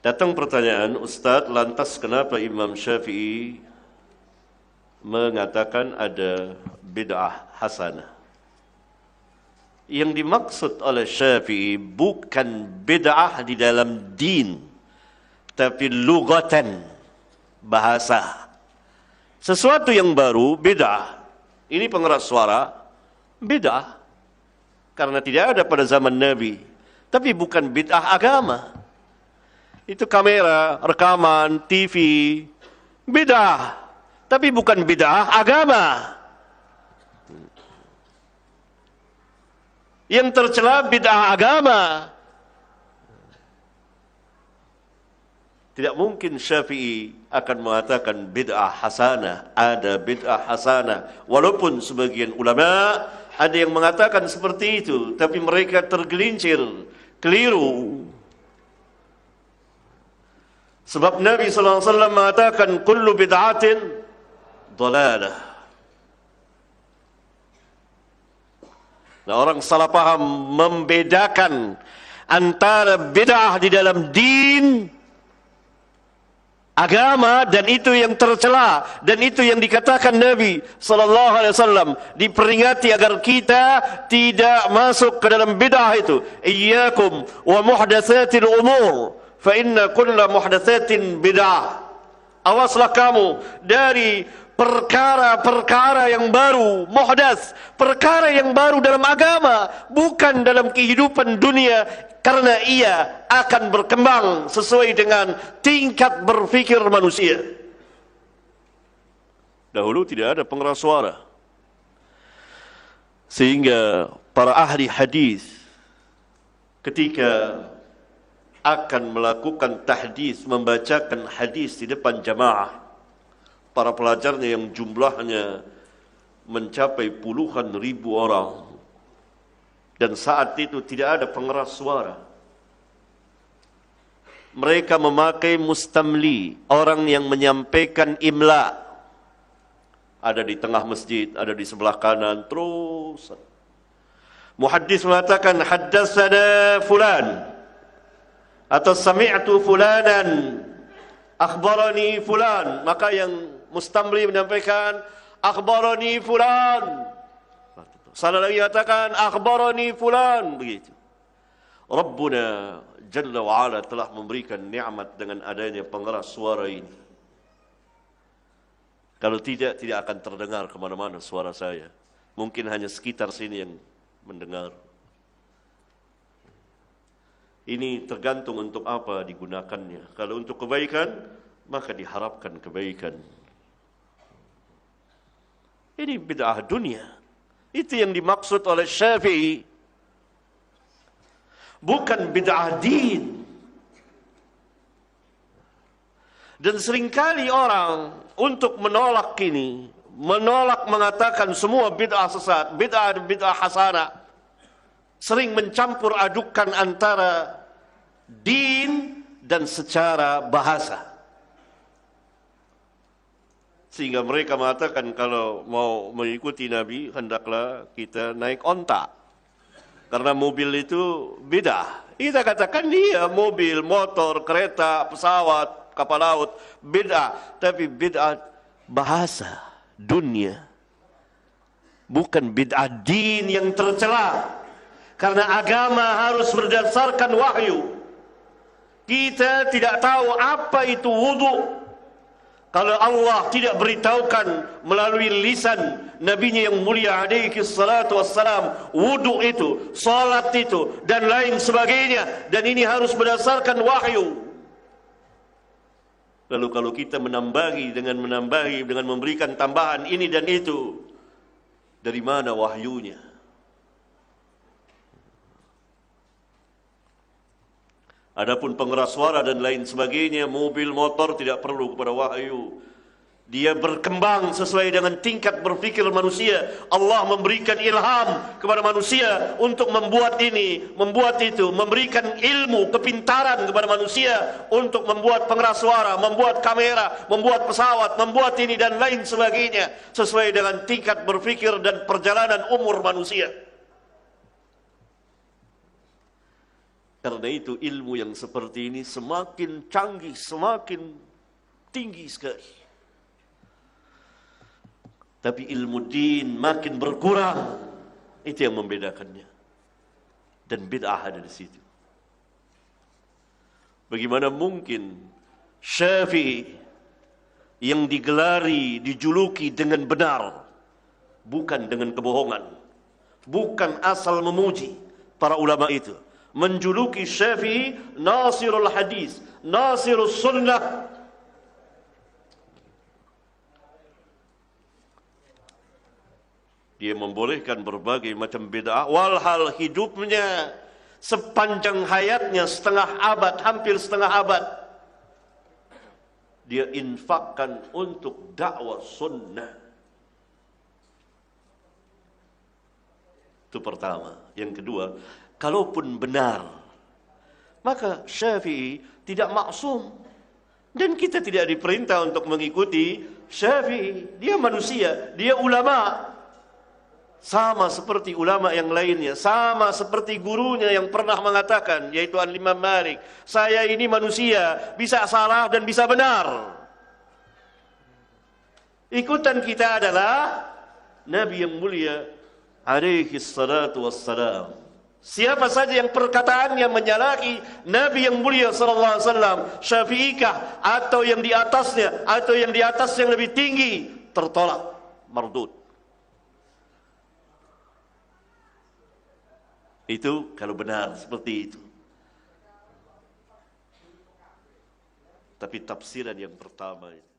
Datang pertanyaan, Ustadz, lantas kenapa Imam Syafi'i mengatakan ada bid'ah hasanah? Yang dimaksud oleh Syafi'i bukan bid'ah di dalam din, tapi lugatan, bahasa. Sesuatu yang baru, bid'ah. Ini pengeras suara, bid'ah. Karena tidak ada pada zaman Nabi. Tapi bukan bid'ah agama. Itu kamera, rekaman, TV, bid'ah. Tapi bukan bid'ah agama. Yang tercela bid'ah agama. Tidak mungkin Syafi'i akan mengatakan bid'ah hasanah. Ada bid'ah hasanah. Walaupun sebagian ulama ada yang mengatakan seperti itu, tapi mereka tergelincir, keliru. Sebab Nabi SAW mengatakan kullu bid'atin dhalalah. Nah, orang salah paham membedakan antara bid'ah di dalam din, agama, dan itu yang tercela, dan itu yang dikatakan Nabi SAW diperingati agar kita tidak masuk ke dalam bid'ah itu. Iyyakum wa muhdatsatil umur fa inna kulla muhdatsatin bid'ah. Awaslah kamu dari perkara-perkara yang baru, muhdats, perkara yang baru dalam agama, bukan dalam kehidupan dunia, karena ia akan berkembang sesuai dengan tingkat berfikir manusia. Dahulu tidak ada pengeras suara, sehingga para ahli hadis ketika akan melakukan tahdits, membacakan hadis di depan jamaah, para pelajarnya yang jumlahnya mencapai puluhan ribu orang, dan saat itu tidak ada pengeras suara, mereka memakai mustamli, orang yang menyampaikan imla. Ada di tengah masjid, ada di sebelah kanan, terus muhaddis mengatakan haddatsana fulan, atau sami'tu fulanan, akhbarani fulan, maka yang mustamli menyampaikan akhbarani fulan, salah lagi katakan akhbarani fulan, begitu. Rabbuna Jalla wa'ala telah memberikan nikmat dengan adanya pengeras suara ini. Kalau tidak, tidak akan terdengar kemana-mana suara saya. Mungkin hanya sekitar sini yang mendengar. Ini tergantung untuk apa digunakannya. Kalau untuk kebaikan, maka diharapkan kebaikan. Ini bid'ah dunia. Itu yang dimaksud oleh Syafi'i. Bukan bid'ah din. Dan seringkali orang untuk menolak ini, menolak mengatakan semua bid'ah sesat, bid'ah hasanah, sering mencampur adukan antara din dan secara bahasa. Sehingga mereka mengatakan kalau mau mengikuti Nabi, hendaklah kita naik onta. Karena mobil itu bid'ah. Kita katakan dia mobil, motor, kereta, pesawat, kapal laut, bid'ah. Tapi bid'ah bahasa, dunia. Bukan bid'ah din yang tercela. Karena agama harus berdasarkan wahyu. Kita tidak tahu apa itu wudu kalau Allah tidak beritahukan melalui lisan Nabi-Nya yang mulia alaihi salatu wassalam, wudu itu, salat itu, dan lain sebagainya. Dan ini harus berdasarkan wahyu. Lalu kalau kita menambahi dengan memberikan tambahan ini dan itu, dari mana wahyunya? Adapun pengeras suara dan lain sebagainya, mobil, motor tidak perlu kepada wahyu. Dia berkembang sesuai dengan tingkat berfikir manusia. Allah memberikan ilham kepada manusia untuk membuat ini, membuat itu, memberikan ilmu, kepintaran kepada manusia untuk membuat pengeras suara, membuat kamera, membuat pesawat, membuat ini dan lain sebagainya sesuai dengan tingkat berfikir dan perjalanan umur manusia. Karena itu ilmu yang seperti ini semakin canggih, semakin tinggi sekali. Tapi ilmu din makin berkurang. Itu yang membedakannya. Dan bid'ah ada di situ. Bagaimana mungkin Syafi'i yang digelari, dijuluki dengan benar, bukan dengan kebohongan, bukan asal memuji para ulama itu, menjuluki Syafi'i Nasirul Hadis, Nasirul Sunnah. Dia membolehkan berbagai macam bid'ah, walhal hidupnya sepanjang hayatnya setengah abad, hampir setengah abad, dia infakkan untuk dakwah sunnah. Itu pertama. Yang kedua, kalaupun benar, maka Syafi'i tidak maksum. Dan kita tidak diperintah untuk mengikuti Syafi'i. Dia manusia, dia ulama. Sama seperti ulama yang lainnya, sama seperti gurunya yang pernah mengatakan, yaitu Al-Imam Malik, saya ini manusia, bisa salah dan bisa benar. Ikutan kita adalah Nabi yang mulia alaihi salatu wassalam. Siapa saja yang perkataannya menyalahi Nabi yang mulia sallallahu alaihi wasallam, Syafi'ikah atau yang di atasnya atau yang di atas yang lebih tinggi, tertolak, mardud. Itu kalau benar seperti itu. Tapi tafsiran yang pertama itu